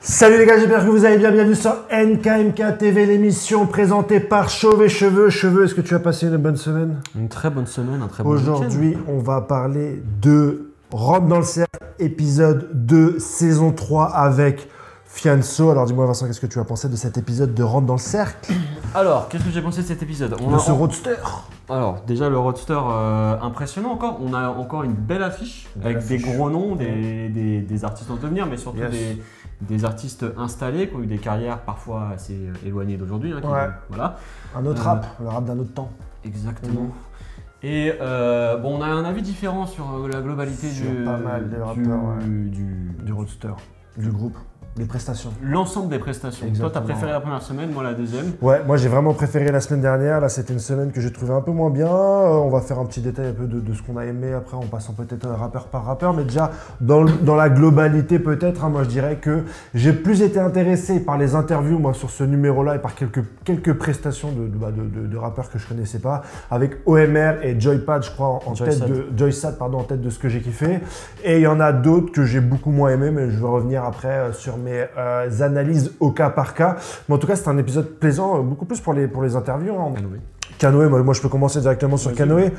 Salut les gars, j'espère que vous allez bien. Bienvenue sur NKMK TV, l'émission présentée par Chauve et Cheveux. Cheveux, est-ce que tu as passé une bonne semaine? Une très bonne semaine, un très bon Aujourd'hui, on va parler de Rentre dans le cercle, épisode 2, saison 3 avec Fianso. Alors dis-moi Vincent, qu'est-ce que tu as pensé de cet épisode de Rentre dans le cercle? Alors, qu'est-ce que j'ai pensé de cet épisode? De ce roadster. Alors, déjà le roadster impressionnant encore. On a encore une belle affiche avec des gros noms, des artistes en devenir, mais surtout des artistes installés qui ont eu des carrières parfois assez éloignées d'aujourd'hui. Voilà. Un autre rap, le rap d'un autre temps. Exactement. Et bon, on a un avis différent sur la globalité pas mal de rappeurs, du roadster, du groupe. Les prestations. L'ensemble des prestations. Exactement. Toi, t'as préféré la première semaine, moi la deuxième. Ouais, moi j'ai vraiment préféré la semaine dernière. Là, c'était une semaine que j'ai trouvé un peu moins bien. On va faire un petit détail un peu de ce qu'on a aimé après, en passant peut-être rappeur par rappeur. Mais déjà, dans la globalité peut-être, moi je dirais que j'ai plus été intéressé par les interviews, moi, sur ce numéro-là et par quelques prestations de rappeurs que je connaissais pas. Avec OMR et Joypad, je crois, Joysad, en tête de ce que j'ai kiffé. Et il y en a d'autres que j'ai beaucoup moins aimé, mais je vais revenir après sur mes analyses au cas par cas. Mais en tout cas, c'est un épisode plaisant, beaucoup plus pour les interviews. Canoë, moi je peux commencer directement sur Canoë.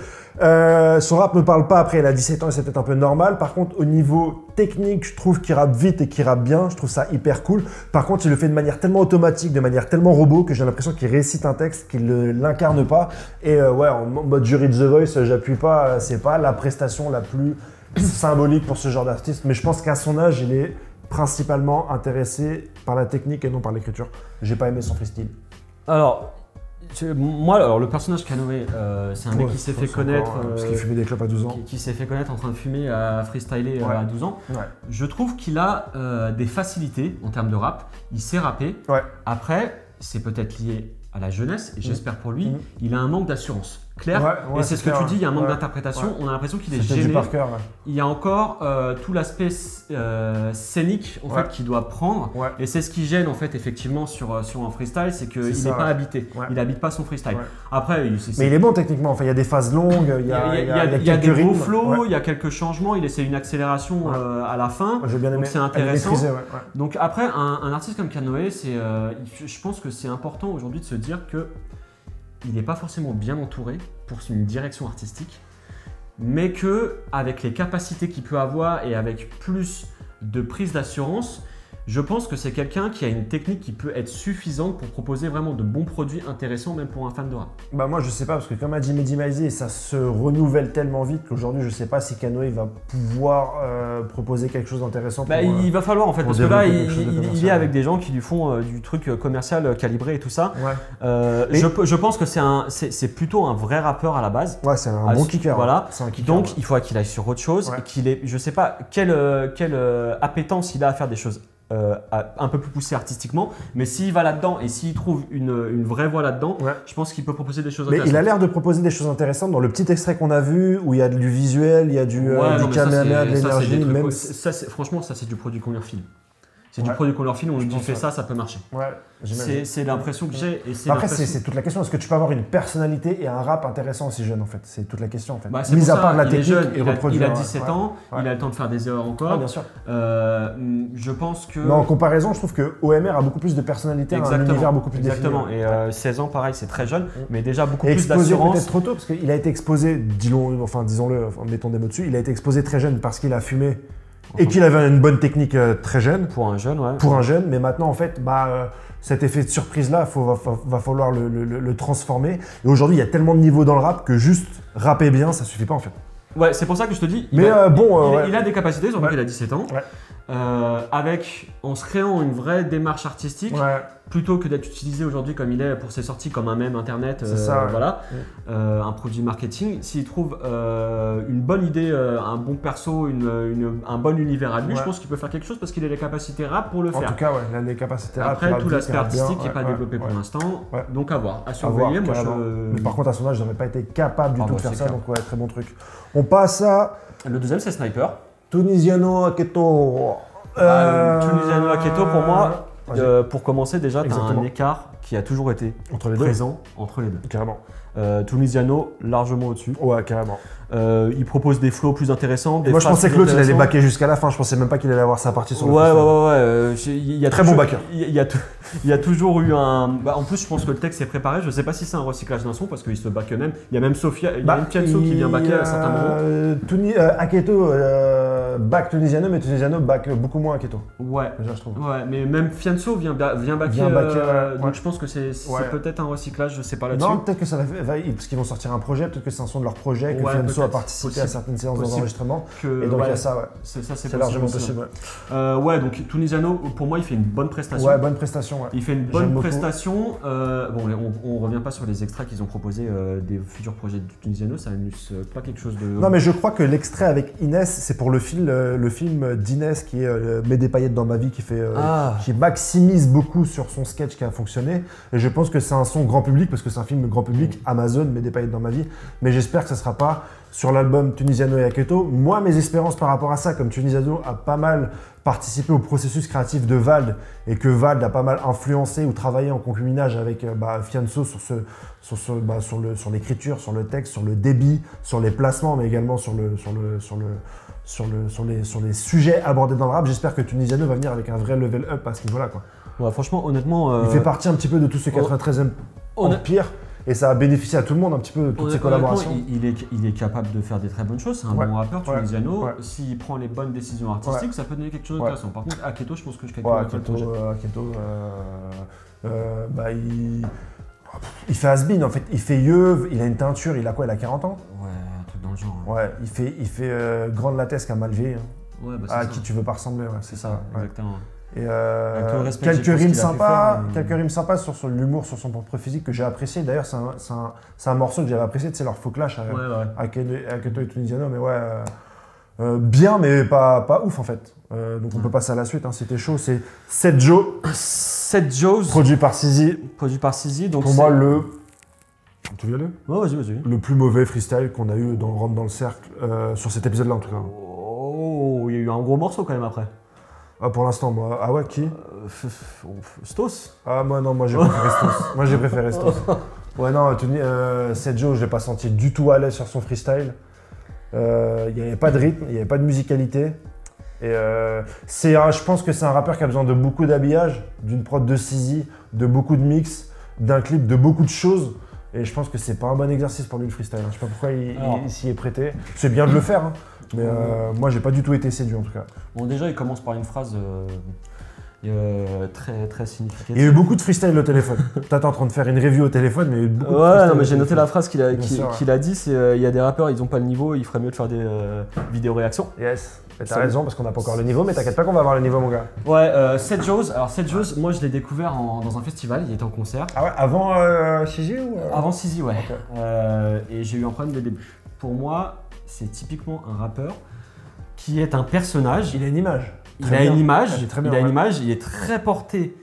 Son rap me parle pas, après il a 17 ans et c'est peut-être un peu normal. Par contre, au niveau technique, je trouve qu'il rappe vite et qu'il rappe bien. Je trouve ça hyper cool. Par contre, il le fait de manière tellement automatique, de manière tellement robot que j'ai l'impression qu'il récite un texte, qu'il ne l'incarne pas. Et en mode jury de The Voice, j'appuie pas. C'est pas la prestation la plus symbolique pour ce genre d'artiste. Mais je pense qu'à son âge, il est principalement intéressé par la technique et non par l'écriture. J'ai pas aimé son freestyle. Alors, moi, le personnage Canoë, c'est un mec qui s'est fait connaître. Parce qu'il fumait des clopes à 12 ans. Qui s'est fait connaître en train de fumer, à freestyler à 12 ans. Ouais. Je trouve qu'il a des facilités en termes de rap. Il sait rapper. Ouais. Après, c'est peut-être lié à la jeunesse et j'espère pour lui, il a un manque d'assurance. Clair, et c'est ce que tu dis, il y a un manque d'interprétation, on a l'impression qu'il est gêné. Il y a encore tout l'aspect scénique en fait, qu'il doit prendre et c'est ce qui gêne en fait effectivement sur un freestyle, c'est qu'il n'est pas habité, il n'habite pas son freestyle. Après, mais il est bon techniquement, enfin, il y a des phases longues, il y a des beaux flows, il y a quelques changements, il essaie une accélération à la fin, donc c'est intéressant. Donc après, un artiste comme Canoë, je pense que c'est important aujourd'hui de se dire que il n'est pas forcément bien entouré pour une direction artistique, mais que avec les capacités qu'il peut avoir et avec plus de prise d'assurance, je pense que c'est quelqu'un qui a une technique qui peut être suffisante pour proposer vraiment de bons produits intéressants, même pour un fan de rap. Bah moi je sais pas, parce que comme a dit Mehdi Maizi, ça se renouvelle tellement vite qu'aujourd'hui je sais pas si Canoë va pouvoir proposer quelque chose d'intéressant. Il va falloir en fait, parce que là il est avec des gens qui lui font du truc commercial calibré et tout ça. Je pense que c'est plutôt un vrai rappeur à la base. Ouais, c'est un bon kicker. Voilà. Un kicker, donc il faudra qu'il aille sur autre chose, et qu'il ait, je sais pas quelle appétence il a à faire des choses un peu plus poussé artistiquement, mais s'il va là-dedans et s'il trouve une vraie voie là-dedans, je pense qu'il peut proposer des choses intéressantes. Mais il a l'air de proposer des choses intéressantes dans le petit extrait qu'on a vu, où il y a du visuel, il y a du caméra, de l'énergie. Franchement, ça c'est du produit qu'on leur file. C'est du produit qu'on leur file, on lui dit fais ça, ça peut marcher. C'est l'impression que j'ai. Après, c'est toute la question. Est-ce que tu peux avoir une personnalité et un rap intéressant aussi jeune en fait? C'est toute la question en fait. Mis à part la technique et reproduire. Il a 17 ans, il a le temps de faire des erreurs encore. Bien sûr. Je pense que. Mais en comparaison, je trouve que OMR a beaucoup plus de personnalité, un univers beaucoup plus défini. Exactement. Et 16 ans, pareil, c'est très jeune, mais déjà beaucoup plus d'assurance. Exposé peut-être trop tôt, parce qu'il a été exposé, disons-le, mettons des mots dessus, il a été exposé très jeune parce qu'il a fumé. Et qu'il avait une bonne technique très jeune. Pour un jeune, ouais. Pour un jeune, mais maintenant, en fait, cet effet de surprise-là, va falloir le transformer. Et aujourd'hui, il y a tellement de niveaux dans le rap que juste rapper bien, ça suffit pas en fait. Ouais, c'est pour ça que je te dis, il a des capacités, surtout qu'il a 17 ans. En se créant une vraie démarche artistique, plutôt que d'être utilisé aujourd'hui comme il est pour ses sorties comme un mème internet, un produit marketing, s'il trouve une bonne idée, un bon perso, un bon univers à lui, je pense qu'il peut faire quelque chose parce qu'il a les capacités rap pour le faire. En tout cas, il a les capacités rap. Après, tout l'aspect artistique n'est pas développé pour l'instant, donc à voir, à surveiller. Mais par contre, à son âge, je n'aurais pas été capable du tout de faire ça, donc très bon truc. On passe à… Le deuxième, c'est Sniper. Tunisiano Aketo. Tunisiano Aketo, pour moi, pour commencer, déjà, tu as un écart qui a toujours été présent entre les deux. Carrément. Tunisiano, largement au-dessus. Ouais, carrément. Il propose des flows plus intéressants. Moi, je pensais que l'autre, il allait backer jusqu'à la fin. Je pensais même pas qu'il allait avoir sa partie sur le Ouais. Il y a très bon backer. Il y a toujours eu un. Bah, en plus, je pense que le texte est préparé. Je sais pas si c'est un recyclage d'un son parce qu'il se back eux-mêmes. Il y a même Sofia, il y a même Fianso qui vient backer à certains moments. Aketo back Tunisiano, mais Tunisiano back beaucoup moins Aketo. Ouais. Déjà, je trouve. Ouais, mais même Fianso vient backer. Donc je pense que c'est peut-être un recyclage. Je sais pas là-dessus. Non, peut-être que ça va parce qu'ils vont sortir un projet. Peut-être que c'est un son de leur projet. Que Fianso a participé à certaines séances d'enregistrement. Et donc il y a ça, ouais. C'est largement possible. Ouais, donc Tunisiano, pour moi, il fait une bonne prestation. Ouais, bonne prestation. Ouais. Il fait une bonne prestation. Bon, on revient pas sur les extraits qu'ils ont proposés des futurs projets de Tunisiano. Ça n'annonce pas quelque chose de. Non, mais je crois que l'extrait avec Inès, c'est pour le film d'Inès qui est Mets des paillettes dans ma vie, qui maximise beaucoup sur son sketch qui a fonctionné. Et je pense que c'est un son grand public parce que c'est un film grand public. Amazon, Mets des paillettes dans ma vie. Mais j'espère que ça sera pas sur l'album Tunisiano et Aketo. Moi, mes espérances par rapport à ça, comme Tunisiano a pas mal participé au processus créatif de Vald et que Vald a pas mal influencé ou travaillé en concubinage avec Fianso sur l'écriture, sur le texte, sur le débit, sur les placements, mais également sur les sujets abordés dans le rap. J'espère que Tunisiano va venir avec un vrai level up à ce niveau-là, quoi. Ouais, franchement, honnêtement, il fait partie un petit peu de tout ce 93e empire. Et ça a bénéficié à tout le monde un petit peu de toutes ces collaborations. Il est capable de faire des très bonnes choses, c'est un bon rappeur, Tunisiano. S'il prend les bonnes décisions artistiques, ça peut donner quelque chose d'intéressant. Par contre, Aketo, je pense que je calcule Aketo, il fait has-been en fait, il fait yeuve, il a une teinture, il a quoi, il a 40 ans? Ouais, un truc dans le genre. Ouais, il fait grande latesque à Malvé, à qui tu veux pas ressembler, c'est ça, exactement. Et quelques rimes sympas sur l'humour, sur son propre physique que j'ai apprécié. D'ailleurs, c'est un morceau que j'avais apprécié, c'est leur faux clash à Aketo et Tunisiano, mais bien, mais pas ouf en fait. Donc on peut passer à la suite, c'était chaud. C'est 7 Joe. 7 Joes. Produit par Sizi. Donc pour moi, tu viens vas-y. Le plus mauvais freestyle qu'on a eu dans Rentre dans le cercle, sur cet épisode-là en tout cas. Oh, il y a eu un gros morceau quand même après. Ah, pour l'instant, moi. Ah ouais, qui Stos. Ah, moi j'ai préféré Stos. Moi j'ai préféré Stos. Ouais, non, 7 Joe, je l'ai pas senti du tout à l'aise sur son freestyle. Il n'y avait pas de rythme, il n'y avait pas de musicalité. Et je pense que c'est un rappeur qui a besoin de beaucoup d'habillage, d'une prod de Sizi, de beaucoup de mix, d'un clip, de beaucoup de choses. Et je pense que c'est pas un bon exercice pour lui le freestyle. Je sais pas pourquoi il s'y est prêté. C'est bien de le faire, mais moi j'ai pas du tout été séduit en tout cas. Bon, déjà il commence par une phrase très très significative. Il y a eu beaucoup de freestyle au téléphone. T'es en train de faire une review au téléphone, mais il y a eu beaucoup de freestyle. Ouais, mais j'ai noté la phrase qu'il a dit, c'est il y a des rappeurs, ils ont pas le niveau, il ferait mieux de faire des vidéos réactions. Yes. T'as raison parce qu'on n'a pas encore le niveau, mais t'inquiète pas qu'on va avoir le niveau, mon gars. Ouais, 7 Joes. Alors 7 Joes, moi je l'ai découvert dans un festival, il était en concert. Ah ouais, avant Sizi ou Avant Sizi, ouais. Okay. Et j'ai eu un problème dès le début. Pour moi, c'est typiquement un rappeur qui est un personnage. Il a une image. Il a une image, il est très porté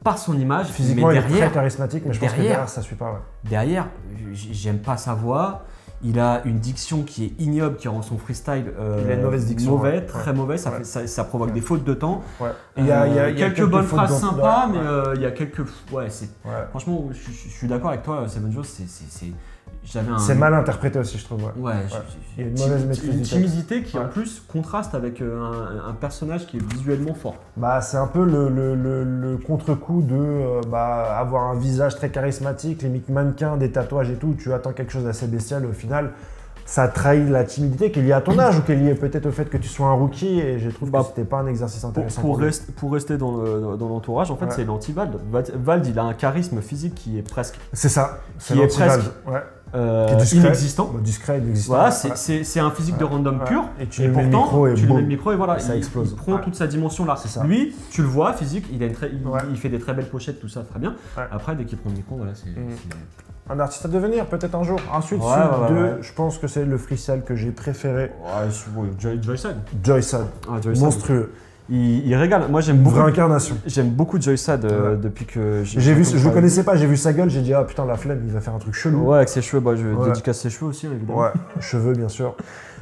par son image. Physiquement, il est très charismatique, mais je pense que derrière, ça suit pas. Ouais. Derrière, j'aime pas sa voix. Il a une diction qui est ignoble, qui rend son freestyle il a une mauvaise diction, très mauvais, ça provoque des fautes de temps. Ouais. Il y a quelques bonnes phrases sympas, mais il y a quelques... Franchement, je suis d'accord avec toi, Seven Joes, c'est mal interprété aussi, je trouve. Ouais. Il y a une mauvaise maîtrise. Une timidité qui en plus contraste avec un personnage qui est visuellement fort. C'est un peu le contre-coup de avoir un visage très charismatique, limite mannequin, des tatouages et tout. Tu attends quelque chose d'assez bestial, au final, ça trahit la timidité qui est liée à ton âge ou qui est liée peut-être au fait que tu sois un rookie. Et je trouve que c'était pas un exercice intéressant. Pour rester dans l'entourage, en fait, c'est l'anti-Vald. Vald, il a un charisme physique qui est presque. C'est ça. C'est l'anti-Vald. Inexistant. Discret, inexistant. Voilà, c'est un physique de random pur. Et tu lui mets le micro et voilà, ça explose. Il prend toute sa dimension là. Lui, tu le vois, physique, il fait des très belles pochettes, tout ça, très bien. Après, dès qu'il prend le micro, voilà, c'est. Un artiste à devenir, peut-être un jour. Ensuite, je pense que c'est le freestyle que j'ai préféré. Joysad. Monstrueux. Il régale. Moi, j'aime beaucoup. Vraie incarnation. J'aime beaucoup Joysad depuis que je le connaissais pas, j'ai vu sa gueule, j'ai dit putain la flemme, il va faire un truc chelou. Ouais, avec ses cheveux, je dédicace ses cheveux aussi évidemment. Ouais, cheveux bien sûr.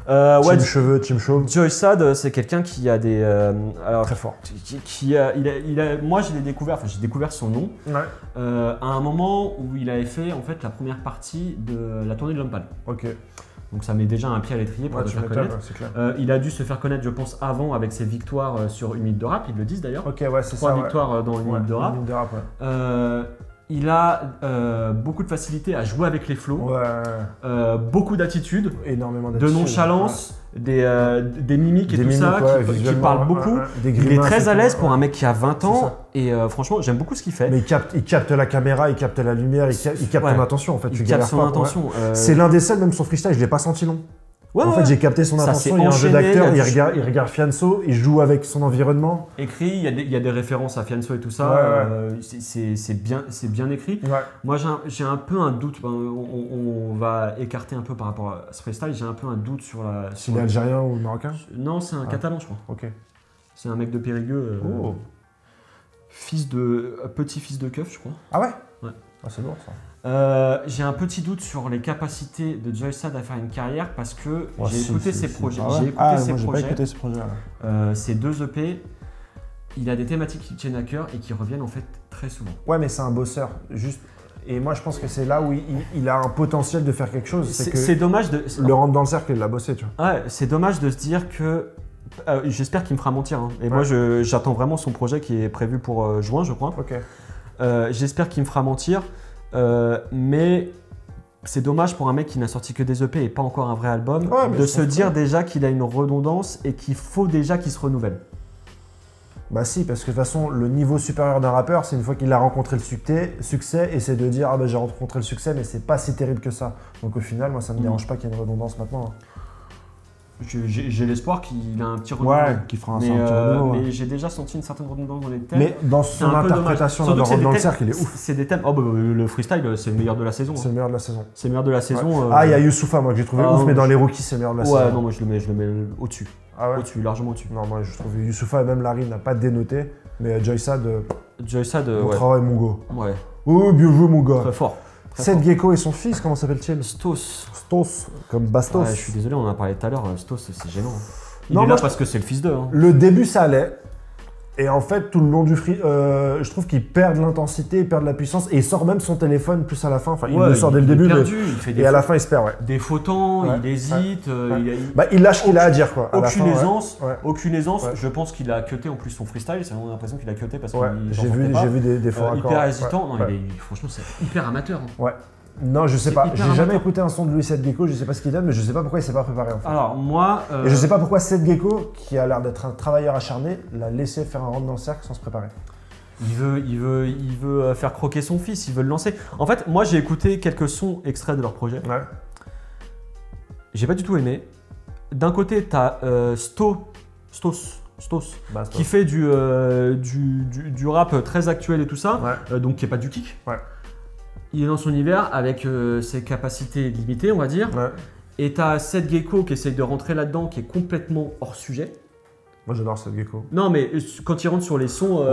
Team cheveux, team chauve. Joyce, c'est quelqu'un qui a des... très fort. Moi, j'ai découvert son nom à un moment où il avait fait en fait la première partie de la tournée de Lompal. Ok. Donc ça met déjà un pied à l'étrier pour le faire connaître. Il a dû se faire connaître, je pense, avant avec ses victoires sur Une minute de rap, ils le disent d'ailleurs. Ok, ouais, c'est ça. 3 victoires dans Une minute de rap. Il a beaucoup de facilité à jouer avec les flows, beaucoup d'attitude, énormément de nonchalance, des mimiques et tout ça, qui parle beaucoup. Il est très à l'aise pour un mec qui a 20 ans et franchement j'aime beaucoup ce qu'il fait. Mais il capte la caméra, il capte la lumière, il capte ton attention en fait. Il capte son intention. C'est l'un des seuls, même son freestyle, je l'ai pas senti long. En fait, j'ai capté son attention. Il y a un jeu d'acteur, il regarde Fianso, il joue avec son environnement. Écrit, il y a des références à Fianso et tout ça. C'est bien écrit. Moi, j'ai un peu un doute. On va écarter un peu par rapport à ce freestyle. J'ai un peu un doute sur la. C'est algérien ou marocain? Non, c'est un catalan, je crois. Ok. C'est un mec de Périgueux. Petit-fils de Keuf, je crois. Ah ouais? Ouais. Ah, c'est lourd ça. J'ai un petit doute sur les capacités de Joyce à faire une carrière parce que j'ai écouté ses projets. J'ai pas écouté ses projets. Ces 2 EP, il a des thématiques qui tiennent à cœur et qui reviennent en fait très souvent. Ouais, mais c'est un bosseur. Et moi, je pense que c'est là où il a un potentiel de faire quelque chose. C'est dommage de le rendre dans le cercle et de la bosser, tu vois. Ouais, c'est dommage de se dire que. J'espère qu'il me fera mentir. Hein. Et moi, j'attends vraiment son projet qui est prévu pour juin, je crois. Ok. J'espère qu'il me fera mentir. Mais c'est dommage pour un mec qui n'a sorti que des EP et pas encore un vrai album de se dire déjà qu'il a une redondance et qu'il faut déjà qu'il se renouvelle. Bah si, parce que de toute façon, le niveau supérieur d'un rappeur, c'est une fois qu'il a rencontré le succès et c'est de dire « Ah bah j'ai rencontré le succès, mais c'est pas si terrible que ça ». Donc au final, moi ça me dérange pas qu'il y ait une redondance maintenant. Hein. J'ai l'espoir qu'il a un petit renouveau. Ouais, qu'il fera un petit renouveau. Mais j'ai déjà senti une certaine redondance dans les thèmes. Mais dans son interprétation dans le cercle, il est ouf. C'est des thèmes. Oh, bah, le freestyle, c'est le meilleur de la saison. C'est le meilleur de la saison. C'est le meilleur de la saison. Ah, il y a Youssoupha, moi que j'ai trouvé ouf, mais dans les rookies, c'est le meilleur de la saison. Ouais, non, moi je le mets au-dessus. Ah ouais? Au-dessus, largement au-dessus. Non, moi je trouve Youssoupha et même Larry n'a pas dénoté, mais Joyce-Sad, mon travail, mon gars. Ouais. Oh, bien joué, mon gars. Très fort. Seth Gecko et son fils, comment s'appelle-t-il? Stos, comme Bastos. Ouais, je suis désolé, on en a parlé tout à l'heure. Stos, c'est gênant. Il est là parce que c'est le fils d'eux. Hein. Le début, ça allait. Et en fait, tout le long du free, je trouve qu'il perd de l'intensité, il perd de la puissance et il sort même son téléphone plus à la fin. Enfin, il le sort dès le début, perdu, mais à la fin, il se perd. Ouais. Des faux temps, il hésite. Il lâche ce qu'il a à dire. Quoi, aucune aisance. Je pense qu'il a cuté en plus son freestyle. On a l'impression qu'il a cuté parce qu'il j'ai vu des faux raccords. Hyper hésitant. Non, franchement, c'est hyper amateur. Hein. Ouais. Non, je sais pas. J'ai jamais écouté un son de Louis Seth Gecko, je sais pas ce qu'il donne, mais je sais pas pourquoi il s'est pas préparé en fait. Alors moi. Et je sais pas pourquoi Seth Gecko, qui a l'air d'être un travailleur acharné, l'a laissé faire un round dans le cercle sans se préparer. Il veut faire croquer son fils, il veut le lancer. En fait, moi j'ai écouté quelques sons extraits de leur projet. Ouais. J'ai pas du tout aimé. D'un côté, t'as Stos, qui fait du rap très actuel et tout ça, donc qui est pas du kick. Ouais. Il est dans son univers avec ses capacités limitées, on va dire. Ouais. Et t'as Seth Gecko qui essaye de rentrer là-dedans, qui est complètement hors sujet. Moi j'adore Seth Gecko. Non, mais quand il rentre sur les sons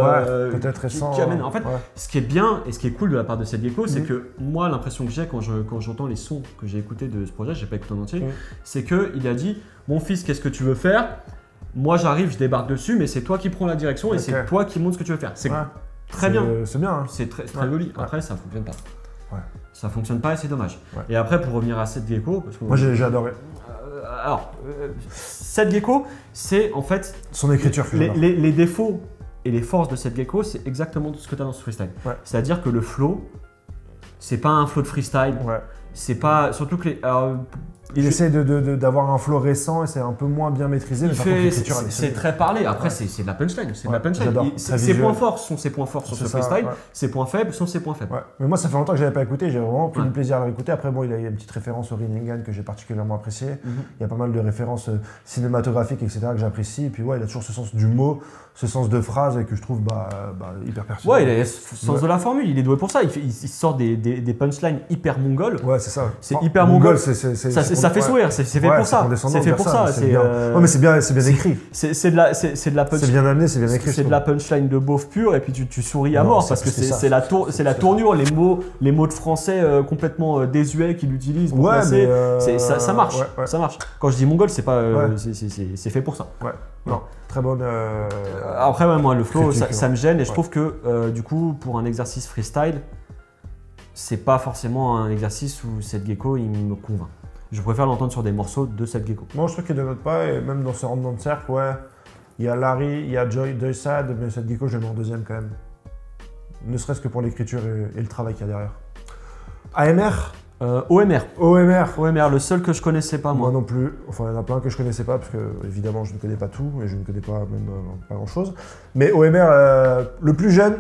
peut-être récents, qui amènent. En fait, ce qui est bien et ce qui est cool de la part de Seth Gecko, c'est que moi, l'impression que j'ai quand j'entends les sons que j'ai écoutés de ce projet, j'ai pas écouté en entier, c'est qu'il a dit « Mon fils, qu'est-ce que tu veux faire ? Moi j'arrive, je débarque dessus, mais c'est toi qui prends la direction et c'est toi qui montres ce que tu veux faire. » C'est très bien. C'est bien. Hein. C'est très joli. Après, ça fonctionne pas. Ouais. Ça fonctionne pas et c'est dommage. Ouais. Et après, pour revenir à Seth Gecko, parce que moi j'ai adoré. Seth Gecko, c'est en fait son écriture. Les défauts et les forces de Seth Gecko, c'est exactement ce que tu as dans ce freestyle. Ouais. C'est-à-dire que le flow, c'est pas un flow de freestyle. Ouais. C'est pas surtout que il essaie d'avoir un flow récent et c'est un peu moins bien maîtrisé. C'est très parlé. Après, c'est de la punchline. C'est de la punchline. Ses points forts sont ses points forts sur ce freestyle. Ses points faibles sont ses points faibles. Ouais. Mais moi, ça fait longtemps que je n'avais pas écouté. J'ai vraiment pris du plaisir à l'écouter. Après, bon, il y a une petite référence au Rinnegan que j'ai particulièrement apprécié. Il y a pas mal de références cinématographiques, etc. que j'apprécie. Et puis, il a toujours ce sens du mot, ce sens de phrase et que je trouve hyper pertinent. Ouais, il a ce sens de la formule. Il est doué pour ça. Il sort des punchlines hyper mongols. Ouais, c'est ça. C'est hyper mongol. C'est ça fait sourire, c'est fait pour ça. C'est fait pour ça. Non mais c'est bien écrit. C'est de la punchline. C'est bien amené, c'est bien écrit. C'est de la punchline de beauf pur et puis tu souris à mort parce que c'est la tournure, les mots de français complètement désuets qu'il utilise. Ça marche. Ça marche. Quand je dis mongol, c'est pas c'est fait pour ça. Ouais. Non, très bonne. Après, moi, le flow, ça me gêne et je trouve que du coup, pour un exercice freestyle, c'est pas forcément un exercice où Seth Gecko il me convainc. Je préfère l'entendre sur des morceaux de Seth Gecko. Moi, je trouve qu'il ne dénote pas et même dans ce rendement de cercle, il y a Larry, il y a Joy Sad, mais Seth Gecko, je le mets en deuxième quand même. Ne serait-ce que pour l'écriture et le travail qu'il y a derrière. AMR OMR, le seul que je connaissais pas moi. Moi non plus. Enfin, il y en a plein que je connaissais pas parce que évidemment je ne connais pas tout et je ne connais pas même pas grand chose. Mais OMR, le plus jeune,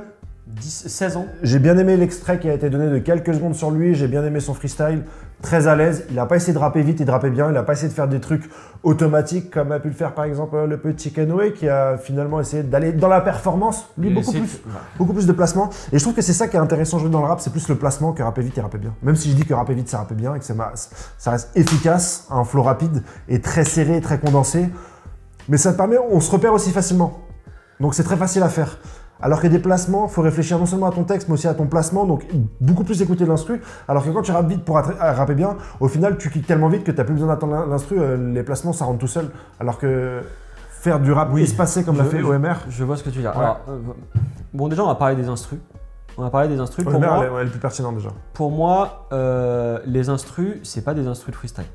16 ans. J'ai bien aimé l'extrait qui a été donné de quelques secondes sur lui, j'ai bien aimé son freestyle, très à l'aise. Il n'a pas essayé de rapper vite, il rappait bien, il n'a pas essayé de faire des trucs automatiques comme a pu le faire par exemple le petit Kanoé qui a finalement essayé d'aller dans la performance, lui beaucoup plus de placement. Et je trouve que c'est ça qui est intéressant jouer dans le rap, c'est plus le placement que rapper vite et rapper bien. Même si je dis que rapper vite ça rappe bien et que ça reste efficace, un flow rapide et très serré, très condensé. Mais ça te permet, on se repère aussi facilement. Donc c'est très facile à faire. Alors que des placements, il faut réfléchir non seulement à ton texte, mais aussi à ton placement, donc beaucoup plus écouter l'instru. Alors que quand tu rappes vite pour rapper bien, au final, tu kicks tellement vite que tu n'as plus besoin d'attendre l'instru, les placements, ça rentre tout seul. Alors que faire du rap espacé comme l'a fait OMR… Je vois ce que tu veux dire. Ouais. Alors, bon, déjà, on va parler des instrus. Pour moi, elle est le plus pertinent déjà. Pour moi, les instrus, c'est pas des instrus de freestyle.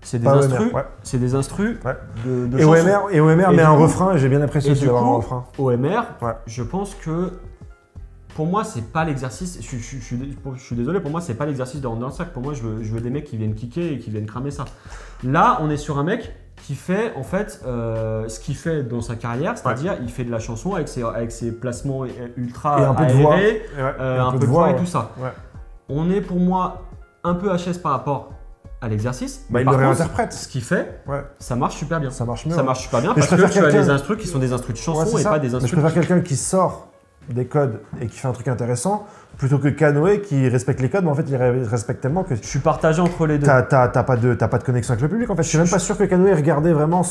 C'est des instrus de chansons. Et OMR met un refrain et j'ai bien apprécié d'avoir un refrain. OMR, je pense que pour moi, c'est pas l'exercice. Je suis désolé, pour moi, c'est pas l'exercice de rentrer dans le sac. Pour moi, je veux des mecs qui viennent kicker et qui viennent cramer ça. Là, on est sur un mec qui fait en fait ce qu'il fait dans sa carrière, c'est-à-dire il fait de la chanson avec ses placements ultra et un peu aérés, un peu de voix et tout ça. On est pour moi un peu HS par rapport à l'exercice. Il le réinterprète. Ce qu'il fait, ça marche super bien. Ça marche mieux. Ça marche super bien parce que tu as des instrus qui sont des instrus de chanson et pas des instrus. Je préfère quelqu'un qui sort des codes et qui fait un truc intéressant plutôt que Kanoé qui respecte les codes, mais en fait il respecte tellement que… Je suis partagé entre les deux. T'as pas de connexion avec le public en fait. Je suis même pas sûr que Kanoé regardait vraiment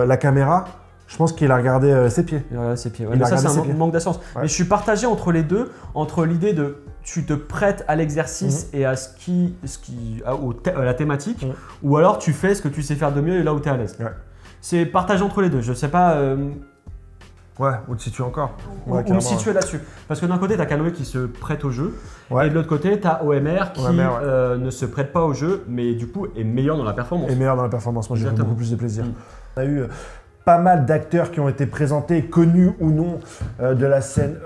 la caméra. Je pense qu'il a regardé ses pieds. Il a regardé ses pieds. Mais ça, c'est un manque d'assurance. Mais je suis partagé entre les deux, entre l'idée de tu te prêtes à l'exercice et à à la thématique, ou alors tu fais ce que tu sais faire de mieux et là où tu es à l'aise. C'est partagé entre les deux. Je sais pas. Où te situes encore. Où me situer là-dessus. Parce que d'un côté, tu as Kanoé qui se prête au jeu, et de l'autre côté, tu as OMR qui ne se prête pas au jeu, mais du coup est meilleur dans la performance. Moi, j'ai beaucoup plus de plaisir. On a eu pas mal d'acteurs qui ont été présentés, connus ou non, de la scène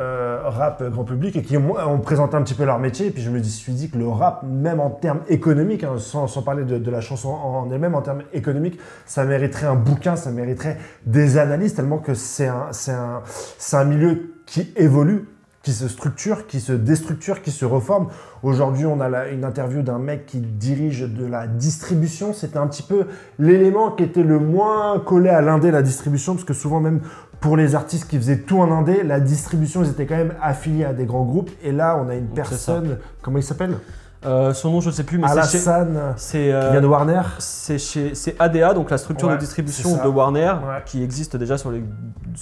rap grand public et qui ont présenté un petit peu leur métier. Et puis je me suis dit que le rap, même en termes économiques, sans parler de la chanson en elle-même, en termes économiques, ça mériterait un bouquin, ça mériterait des analyses, tellement que c'est un milieu qui évolue, qui se structure, qui se déstructure, qui se reforme. Aujourd'hui, on a une interview d'un mec qui dirige de la distribution. C'était un petit peu l'élément qui était le moins collé à l'indé, la distribution, parce que souvent même pour les artistes qui faisaient tout en indé, la distribution, ils étaient quand même affiliés à des grands groupes. Et là, on a une personne, comment il s'appelle ? Son nom, je ne sais plus, mais Alassane, qui vient de Warner. C'est ADA, donc la structure de distribution de Warner, qui existe déjà sur les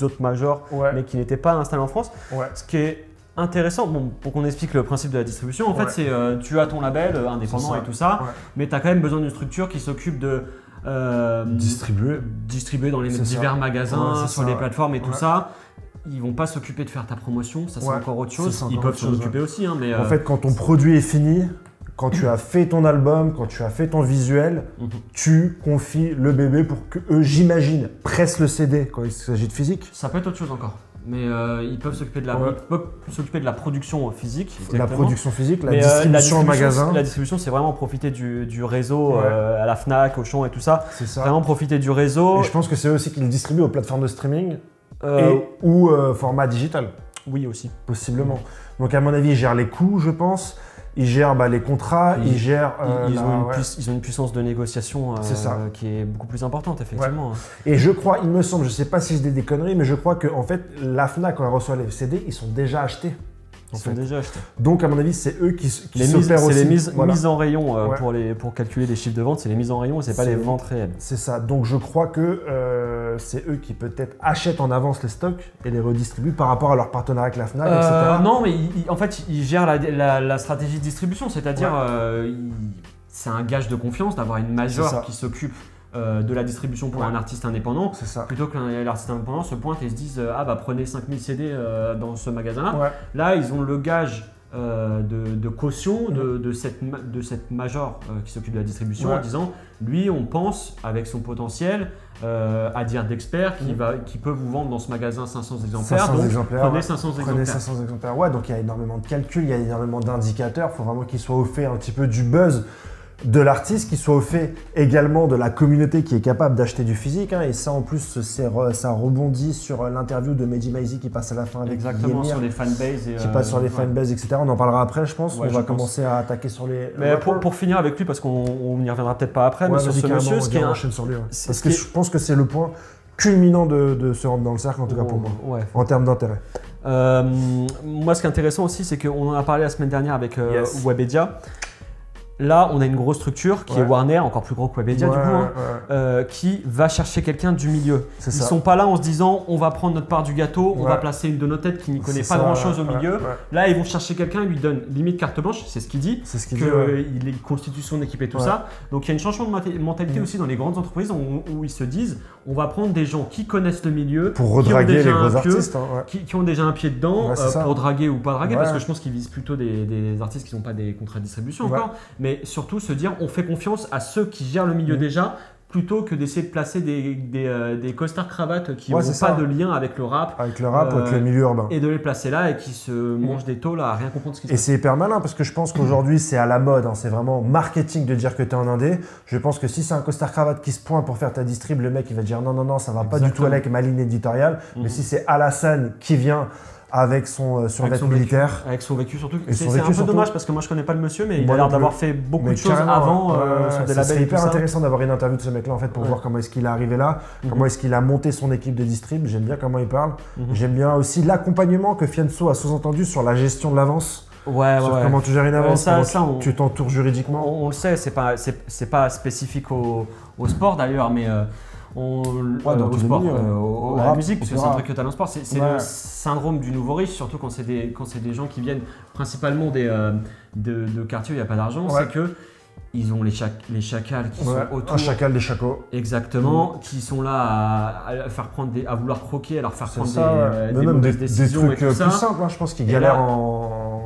autres majors, mais qui n'était pas installée en France. Ce qui est intéressant, pour qu'on explique le principe de la distribution, en fait, c'est tu as ton label indépendant et tout ça, mais tu as quand même besoin d'une structure qui s'occupe de distribuer dans les divers magasins, sur les plateformes et tout ça. Ils vont pas s'occuper de faire ta promotion, ça c'est encore autre chose. Ils peuvent s'en occuper aussi. Mais en fait, quand ton produit est fini, quand tu as fait ton album, quand tu as fait ton visuel, tu confies le bébé pour que eux, j'imagine, pressent le CD quand il s'agit de physique. Ça peut être autre chose encore. Mais ils peuvent s'occuper de la production physique. La production physique, la distribution en magasin. La distribution, c'est vraiment profiter du réseau à la Fnac, Auchan et tout ça. C'est ça. Vraiment profiter du réseau. Et je pense que c'est aussi qu'ils le distribuent aux plateformes de streaming ou format digital. Oui, aussi. Possiblement. Donc à mon avis, ils gèrent les coûts, je pense. Ils gèrent les contrats, ils gèrent… ils ont une puissance de négociation qui est beaucoup plus importante, effectivement. Et je crois, il me semble, je ne sais pas si je dis des conneries, mais je crois qu'en fait, la Fnac, quand elle reçoit les CD, ils sont déjà achetés. Ils sont déjà achetés. Donc à mon avis, c'est eux qui s'opèrent aussi. C'est les mises en rayon pour calculer les chiffres de vente, c'est les mises en rayon et c'est pas les ventes réelles. C'est ça. Donc je crois que c'est eux qui peut-être achètent en avance les stocks et les redistribuent par rapport à leur partenariat avec la Fnac, etc. Non, mais en fait, ils gèrent la stratégie de distribution, c'est-à-dire c'est un gage de confiance d'avoir une major qui s'occupe de la distribution pour un artiste indépendant, plutôt que l'artiste indépendant se pointe et se dise ah bah prenez 5000 CD dans ce magasin-là. Là, ils ont le gage de caution de cette major qui s'occupe de la distribution en disant lui on pense avec son potentiel à dire d'expert qui peut vous vendre dans ce magasin 500 exemplaires, prenez 500 exemplaires. Ouais, donc il y a énormément de calculs, il y a énormément d'indicateurs, il faut vraiment qu'ils soient au fait un petit peu du buzz de l'artiste, qui soit au fait également de la communauté qui est capable d'acheter du physique. Et ça, en plus, ça rebondit sur l'interview de Mehdi Maizi qui passe à la fin avec Yemir, sur les fanbases. Qui passe sur les fanbases, etc. On en parlera après, je pense. On va commencer à attaquer sur les... Mais pour finir avec lui, parce qu'on n'y reviendra peut-être pas après, mais sur ce monsieur, parce que je pense que c'est le point culminant de se rendre dans le cercle, en tout cas pour moi, en termes d'intérêt. Moi, ce qui est intéressant aussi, c'est qu'on en a parlé la semaine dernière avec Webedia. Là, on a une grosse structure qui est Warner, encore plus gros que Webedia du coup, qui va chercher quelqu'un du milieu. Ils ne sont pas là en se disant on va prendre notre part du gâteau, on va placer une de nos têtes qui n'y connaît pas grand-chose au milieu. Là, ils vont chercher quelqu'un, ils lui donnent limite carte blanche, c'est ce qu'il dit, qu'il constitue son équipe et tout ça. Donc il y a une changement de mentalité aussi dans les grandes entreprises où ils se disent on va prendre des gens qui connaissent le milieu, pour redraguer les gros artistes, qui ont déjà un pied dedans, pour draguer ou pas draguer, parce que je pense qu'ils visent plutôt des artistes qui n'ont pas des contrats de distribution encore. Mais surtout se dire on fait confiance à ceux qui gèrent le milieu déjà, plutôt que d'essayer de placer des costards cravates qui n'ont pas de lien avec le rap. Avec le rap ou avec le milieu urbain. Et de les placer là et qui se mangent des tôles à rien comprendre ce qui se passe. Et c'est hyper malin parce que je pense qu'aujourd'hui c'est à la mode, c'est vraiment marketing de dire que tu es en indé. Je pense que si c'est un costard cravate qui se pointe pour faire ta distrib, le mec il va dire non, ça va pas du tout avec ma ligne éditoriale. Mais si c'est Alassane qui vient avec son survêt militaire. Avec son vécu surtout. C'est un peu dommage parce que moi je connais pas le monsieur, mais il a l'air d'avoir fait beaucoup de choses avant sur des labels. C'est hyper intéressant d'avoir une interview de ce mec-là en fait pour voir comment est-ce qu'il est arrivé là, comment est-ce qu'il a monté son équipe de distrib. J'aime bien comment il parle. J'aime bien aussi l'accompagnement que Fianso a sous-entendu sur la gestion de l'avance. Sur comment tu gères une avance, tu t'entoures juridiquement. On le sait, c'est pas spécifique au sport d'ailleurs, mais au sport, à la musique, parce que c'est un truc que tu as dans le sport. C'est le syndrome du nouveau riche, surtout quand c'est des gens qui viennent principalement de quartiers où il n'y a pas d'argent. C'est que ils ont les chacals qui sont autour. Un chacal des chacos. Exactement, qui sont là à vouloir croquer, à leur faire prendre des mauvaises décisions. Des trucs plus simples, je pense qu'ils galèrent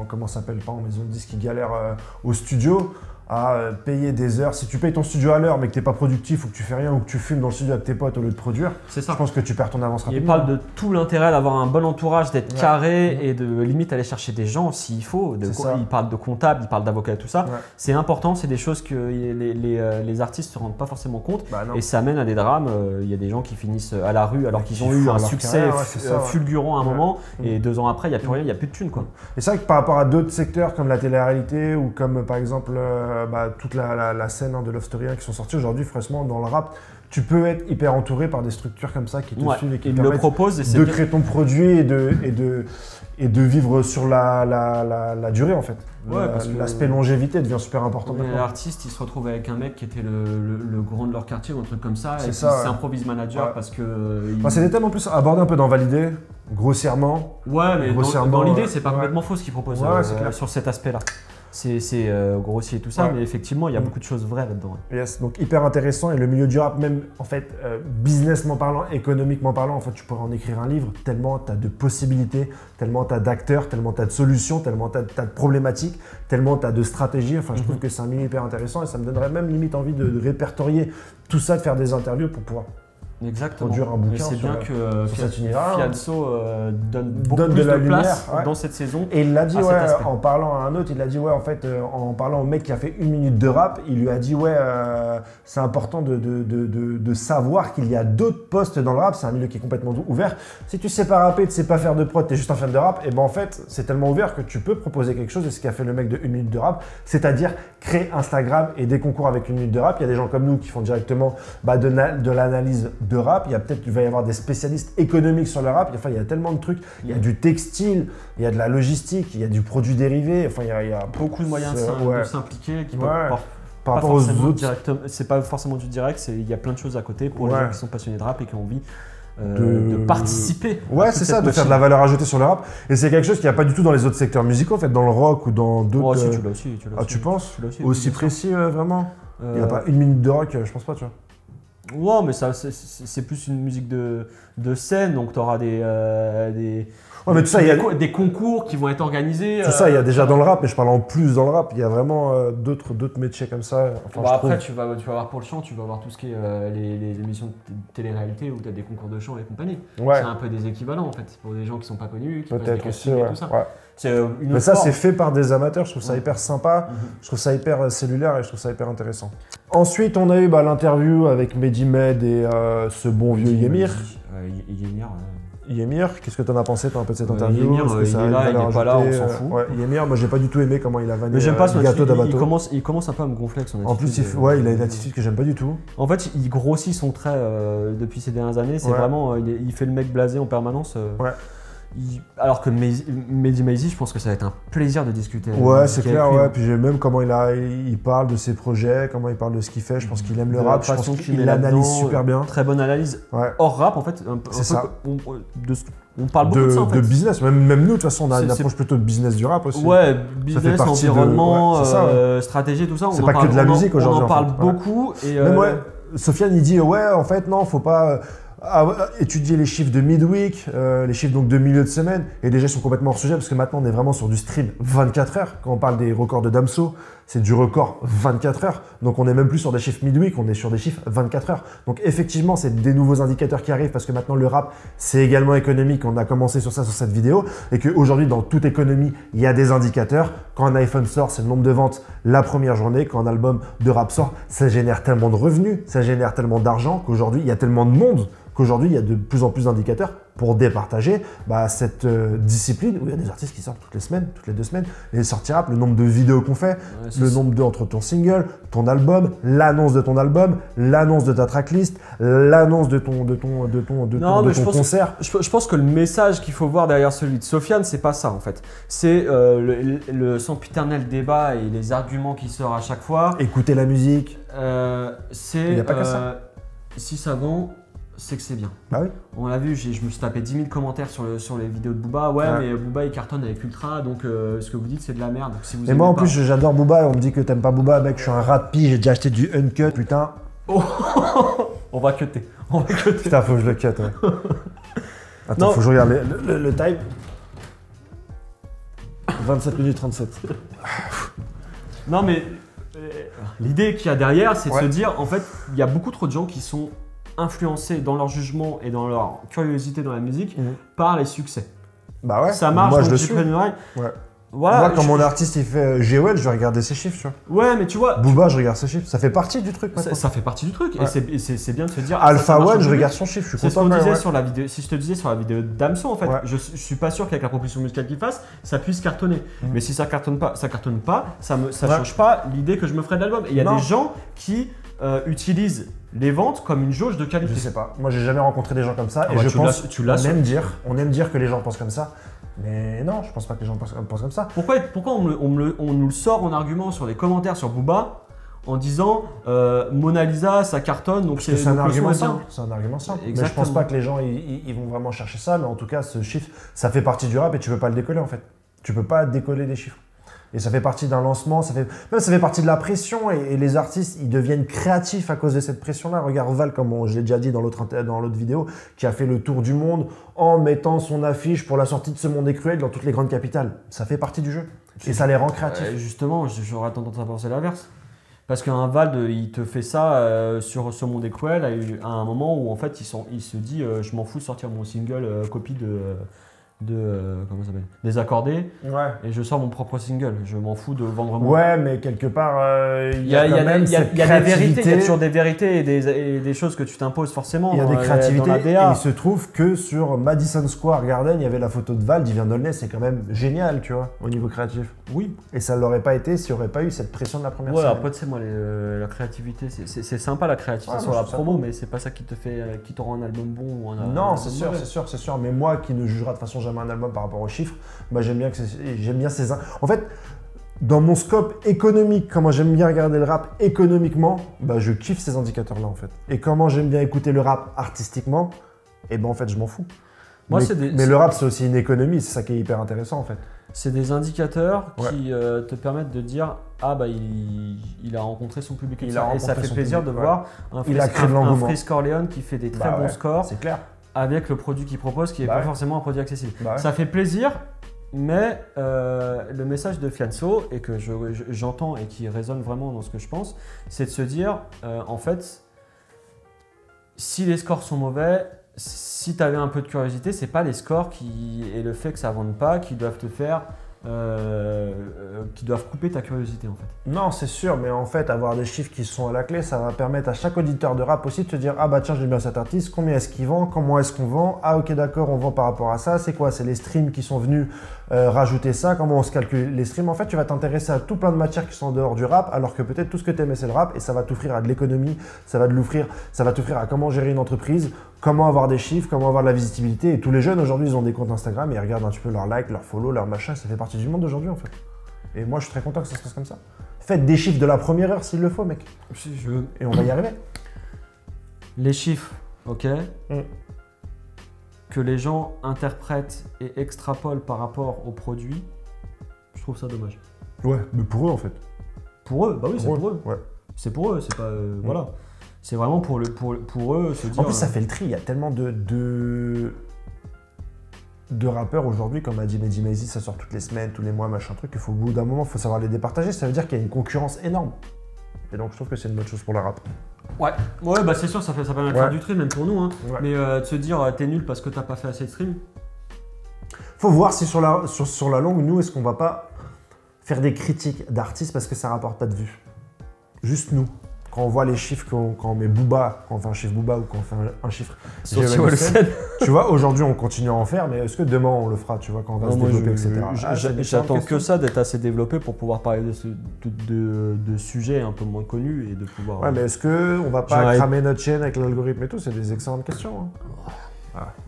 comment ça s'appelle, pas en maison de disque, qu'ils galèrent au studio. À payer des heures. Si tu payes ton studio à l'heure mais que tu n'es pas productif ou que tu fais rien ou que tu fumes dans le studio avec tes potes au lieu de produire, je pense que tu perds ton avance rapidement. Il parle de tout l'intérêt d'avoir un bon entourage, d'être carré et de limite aller chercher des gens s'il faut. Il parle de comptable, il parle d'avocat et tout ça. C'est important, c'est des choses que les artistes ne se rendent pas forcément compte et ça amène à des drames. Il y a des gens qui finissent à la rue alors qu'ils ont eu un succès fulgurant à un moment et 2 ans après il n'y a plus rien, il n'y a plus de thunes. Et c'est vrai que par rapport à d'autres secteurs comme la télé-réalité ou comme par exemple toute la scène de Love Story qui sont sortis aujourd'hui, franchement, dans le rap, tu peux être hyper entouré par des structures comme ça qui te suivent et qui te permettent de créer ton produit et de vivre sur la durée en fait. L'aspect longévité devient super important. L'artiste, il se retrouve avec un mec qui était le grand de leur quartier ou un truc comme ça, et c'est improvise manager parce que… C'est des thèmes en plus abordés un peu dans Validé, grossièrement. Mais dans l'idée, c'est pas complètement faux ce qu'il propose sur cet aspect-là. C'est grossier et tout ça, mais effectivement, il y a beaucoup de choses vraies là-dedans. Yes, donc hyper intéressant. Et le milieu du rap, même en fait, businessment parlant, économiquement parlant, en fait, tu pourrais en écrire un livre tellement tu as de possibilités, tellement tu as d'acteurs, tellement tu as de solutions, tellement tu as de problématiques, tellement tu as de stratégies. Enfin, je trouve que c'est un milieu hyper intéressant et ça me donnerait même limite envie de répertorier tout ça, de faire des interviews pour pouvoir produire un bouquin c'est bien que cet univers. Fianso donne beaucoup plus de place dans cette saison. Et il l'a dit en parlant à un autre, il a dit en fait en parlant au mec qui a fait 1 minute de rap, il lui a dit c'est important de savoir qu'il y a d'autres postes dans le rap, c'est un milieu qui est complètement ouvert. Si tu sais pas rapper, tu sais pas faire de prod, tu es juste un fan de rap, et ben en fait c'est tellement ouvert que tu peux proposer quelque chose, et ce qu'a fait le mec de 1 minute de rap, c'est-à-dire créer Instagram et des concours avec 1 minute de rap. Il y a des gens comme nous qui font directement de l'analyse de rap, il va y avoir des spécialistes économiques sur le rap, enfin il y a tellement de trucs, il y a du textile, il y a de la logistique, il y a du produit dérivé, enfin il y a beaucoup de moyens de s'impliquer qui peuvent par rapport aux autres. C'est pas forcément du direct, il y a plein de choses à côté pour les gens qui sont passionnés de rap et qui ont envie de participer. Ouais, c'est ça, de faire de la valeur ajoutée sur le rap. Et c'est quelque chose qu'il n'y a pas du tout dans les autres secteurs musicaux, en fait, dans le rock ou dans d'autres. Oh, si, tu l'as aussi. Ah, tu penses aussi précis, vraiment il n'y a pas une minute de rock, je pense pas, tu vois. Ouais, mais ça, c'est plus une musique de scène, donc tu auras des concours qui vont être organisés. Tout ça, il y a déjà dans le rap, mais je parle en plus dans le rap. Il y a vraiment d'autres métiers comme ça. Enfin, après, tu vas avoir pour le chant, tu vas avoir tout ce qui est les émissions de télé-réalité où tu as des concours de chant et compagnie. C'est un peu des équivalents en fait, pour des gens qui ne sont pas connus, qui peut-être aussi, et tout ça. Mais ça, c'est fait par des amateurs. Je trouve ça hyper sympa. Je trouve ça hyper cellulaire et je trouve ça hyper intéressant. Ensuite, on a eu l'interview avec Mehdi Med et ce bon vieux Yemir. Yemir, qu'est-ce que t'en as pensé toi un peu de cette interview? Yemir, il est là, il n'est pas là, on s'en fout. Yemir, moi j'ai pas du tout aimé comment il a vanné j'aime pas son Gâteau d'Abato. Il commence un peu à me gonfler avec son attitude. En plus, il a une attitude que j'aime pas du tout. En fait, il grossit son trait depuis ces dernières années. C'est vraiment, il fait le mec blasé en permanence. Alors que Mehdi Maizi, je pense que ça va être un plaisir de discuter. Ouais, c'est clair. Ouais. Puis même comment il parle de ses projets, comment il parle de ce qu'il fait. Je pense qu'il aime le rap. Je pense qu'il l'analyse super bien. Très bonne analyse. Hors rap, en fait. C'est ça. On parle beaucoup de ça, en fait. De business. Même nous, de toute façon, on a une approche plutôt de business du rap aussi. Ouais, business, environnement, stratégie, tout ça. C'est pas que de la musique aujourd'hui. On en parle beaucoup. Même Sofiane, il dit en fait, non, faut pas étudier les chiffres de midweek, les chiffres donc de milieu de semaine, et déjà ils sont complètement hors sujet parce que maintenant on est vraiment sur du stream 24 heures. Quand on parle des records de Damso, c'est du record 24 heures. Donc on n'est même plus sur des chiffres midweek, on est sur des chiffres 24 heures. Donc effectivement, c'est des nouveaux indicateurs qui arrivent parce que maintenant le rap, c'est également économique. On a commencé sur ça sur cette vidéo et qu'aujourd'hui, dans toute économie, il y a des indicateurs. Quand un iPhone sort, c'est le nombre de ventes la première journée. Quand un album de rap sort, ça génère tellement de revenus, ça génère tellement d'argent qu'aujourd'hui, il y a tellement de monde qu'aujourd'hui, il y a de plus en plus d'indicateurs pour départager cette discipline où il y a des artistes qui sortent toutes les semaines, toutes les 2 semaines. Les sorties rap, le nombre de vidéos qu'on fait, le nombre entre ton single, ton album, l'annonce de ton album, l'annonce de ta tracklist, l'annonce de ton concert. Je pense que le message qu'il faut voir derrière celui de Sofiane, c'est pas ça en fait. C'est le sempiternel débat et les arguments qui sortent à chaque fois. Écouter la musique. Il n'y a pas que ça. Si ça vend, c'est que c'est bien. Bah oui. On l'a vu, je me suis tapé 10 000 commentaires sur les vidéos de Booba. Ouais, mais Booba il cartonne avec Ultra, donc ce que vous dites c'est de la merde. Donc, si vous et moi en plus j'adore Booba et on me dit que t'aimes pas Booba, mec, je suis un rapi, j'ai déjà acheté du uncut, putain. Oh on va cutter. Putain, faut que je le cut, ouais. Attends, faut que je regarde le time. 27 minutes 37. Non mais l'idée qu'il y a derrière, c'est de se dire, en fait, il y a beaucoup trop de gens qui sont influencés dans leur jugement et dans leur curiosité dans la musique par les succès. Bah ouais, ça marche, moi donc je le suis. Voilà, moi quand mon artiste il fait GOL, je vais regarder ses chiffres, tu vois. Ouais, mais tu vois. Booba, je regarde ses chiffres, ça fait partie du truc. Ça fait partie du truc, et c'est bien de se dire. Alpha One, je regarde son chiffre, je suis content. Si je te disisais sur la vidéo d'Amso, en fait, je suis pas sûr qu'avec la proposition musicale qu'il fasse, ça puisse cartonner. Mais si ça cartonne pas, ça change pas l'idée que je me ferai de l'album. Et il y a des gens qui utilisent les ventes comme une jauge de qualité. Je sais pas, moi j'ai jamais rencontré des gens comme ça et je pense on aime dire que les gens pensent comme ça. Mais non, je pense pas que les gens pensent comme ça. Pourquoi on nous le sort en argument sur les commentaires sur Booba en disant Mona Lisa, ça cartonne, donc c'est un argument simple. C'est un argument simple. Mais je pense pas que les gens ils vont vraiment chercher ça. Mais en tout cas, ce chiffre, ça fait partie du rap et tu peux pas le décoller en fait. Tu peux pas décoller des chiffres. Et ça fait partie d'un lancement, ça fait partie de la pression et les artistes, ils deviennent créatifs à cause de cette pression-là. Regarde Val, comme je l'ai déjà dit dans l'autre vidéo, qui a fait le tour du monde en mettant son affiche pour la sortie de Ce Monde est cruel dans toutes les grandes capitales. Ça fait partie du jeu et ça les rend créatifs. Justement, j'aurais tendance à penser l'inverse. Parce qu'un Vald, il te fait ça sur Ce Monde est cruel à un moment où en fait il se dit je m'en fous de sortir mon single copie comment ça s'appelle, des accordés, et je sors mon propre single. Je m'en fous de vendre mon. Ouais, mais quelque part, il y a des vérités, il y a toujours des vérités et des choses que tu t'imposes forcément. Il y a des créativités. Et il se trouve que sur Madison Square Garden, il y avait la photo de Val, il vient d'Aulnay, c'est quand même génial, tu vois, au niveau créatif. Oui. Et ça ne l'aurait pas été s'il n'y aurait pas eu cette pression de la première scène. Ouais, après, tu sais, moi, la créativité, c'est sympa la créativité sur la promo, mais c'est pas ça qui te rend un album bon ou un album. Non, c'est sûr. Mais moi qui ne jugera de toute façon jamais un album par rapport aux chiffres, bah, j'aime bien ces. En fait, dans mon scope économique, comment j'aime bien regarder le rap économiquement, bah, je kiffe ces indicateurs-là en fait. Et comment j'aime bien écouter le rap artistiquement, et ben en fait je m'en fous. Moi, mais le rap c'est aussi une économie, c'est ça qui est hyper intéressant en fait. C'est des indicateurs qui te permettent de dire ah bah il a rencontré son public et ça fait plaisir de voir un Freeze Corleone qui fait des très bons scores. C'est clair. Avec le produit qu'il propose qui n'est pas forcément un produit accessible. Ça fait plaisir, mais le message de Fianso, et que j'entends et qui résonne vraiment dans ce que je pense, c'est de se dire, en fait, si les scores sont mauvais, si tu avais un peu de curiosité, c'est pas les scores et le fait que ça ne vende pas qui doivent te faire... qui doivent couper ta curiosité en fait. Non, c'est sûr, mais en fait, avoir des chiffres qui sont à la clé, ça va permettre à chaque auditeur de rap aussi de se dire ah bah tiens, j'aime bien cet artiste, combien est-ce qu'il vend, comment est-ce qu'on vend, ah ok d'accord, on vend par rapport à ça, c'est quoi, c'est les streams qui sont venus rajouter ça, comment on se calcule les streams. En fait, tu vas t'intéresser à tout plein de matières qui sont en dehors du rap, alors que peut-être tout ce que tu aimais c'est le rap, et ça va t'offrir à de l'économie, ça va t'offrir à comment gérer une entreprise, comment avoir des chiffres, comment avoir de la visibilité. Et tous les jeunes aujourd'hui, ils ont des comptes Instagram et ils regardent un petit peu leurs likes, leurs follow, leurs machins. Ça fait partie du monde d'aujourd'hui en fait. Et moi, je suis très content que ça se passe comme ça. Faites des chiffres de la première heure s'il le faut, mec. Et on va y arriver. Les chiffres, ok. Que les gens interprètent et extrapolent par rapport au produit, je trouve ça dommage. Ouais, mais pour eux en fait. Pour eux, bah oui, c'est pour eux. Ouais. C'est pour eux, c'est pas. Voilà. C'est vraiment pour eux se dire. En plus, ça fait le tri. Il y a tellement de rappeurs aujourd'hui, comme a dit Mehdi Maizi, ça sort toutes les semaines, tous les mois, machin truc. Il faut au bout d'un moment, il faut savoir les départager. Ça veut dire qu'il y a une concurrence énorme. Et donc, je trouve que c'est une bonne chose pour le rap. Ouais, bah c'est sûr, ça permet de faire du tri, même pour nous. Hein. Ouais. Mais de se dire, t'es nul parce que t'as pas fait assez de stream. Faut voir si sur la longue, nous, est-ce qu'on va pas faire des critiques d'artistes parce que ça rapporte pas de vues. Juste nous. Quand on voit les chiffres, quand on met Booba, quand on fait un chiffre Booba ou quand on fait un chiffre tu vois, aujourd'hui on continue à en faire, mais est-ce que demain on le fera, tu vois, quand on va se développer, etc. J'attends que ça d'être assez développé pour pouvoir parler de sujets un peu moins connus et de pouvoir... Ouais, mais est-ce qu'on va pas cramer notre chaîne avec l'algorithme et tout? C'est des excellentes questions. Hein.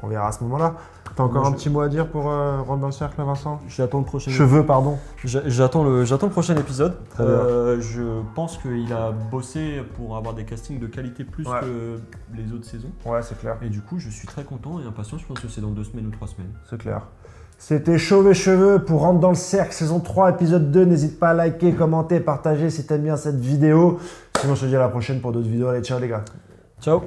On verra à ce moment-là. T'as encore un petit mot à dire pour rentrer dans le cercle, Vincent? J'attends le prochain. Pardon. J'attends le prochain épisode. Je pense qu'il a bossé pour avoir des castings de qualité plus que les autres saisons. Ouais, c'est clair. Et du coup, je suis très content et impatient. Je pense que c'est dans 2 semaines ou 3 semaines. C'est clair. C'était Chauve et Cheveux pour Rentre dans le cercle, saison 3, épisode 2. N'hésite pas à liker, commenter, partager si t'aimes bien cette vidéo. Sinon, je te dis à la prochaine pour d'autres vidéos. Allez, ciao les gars. Ciao.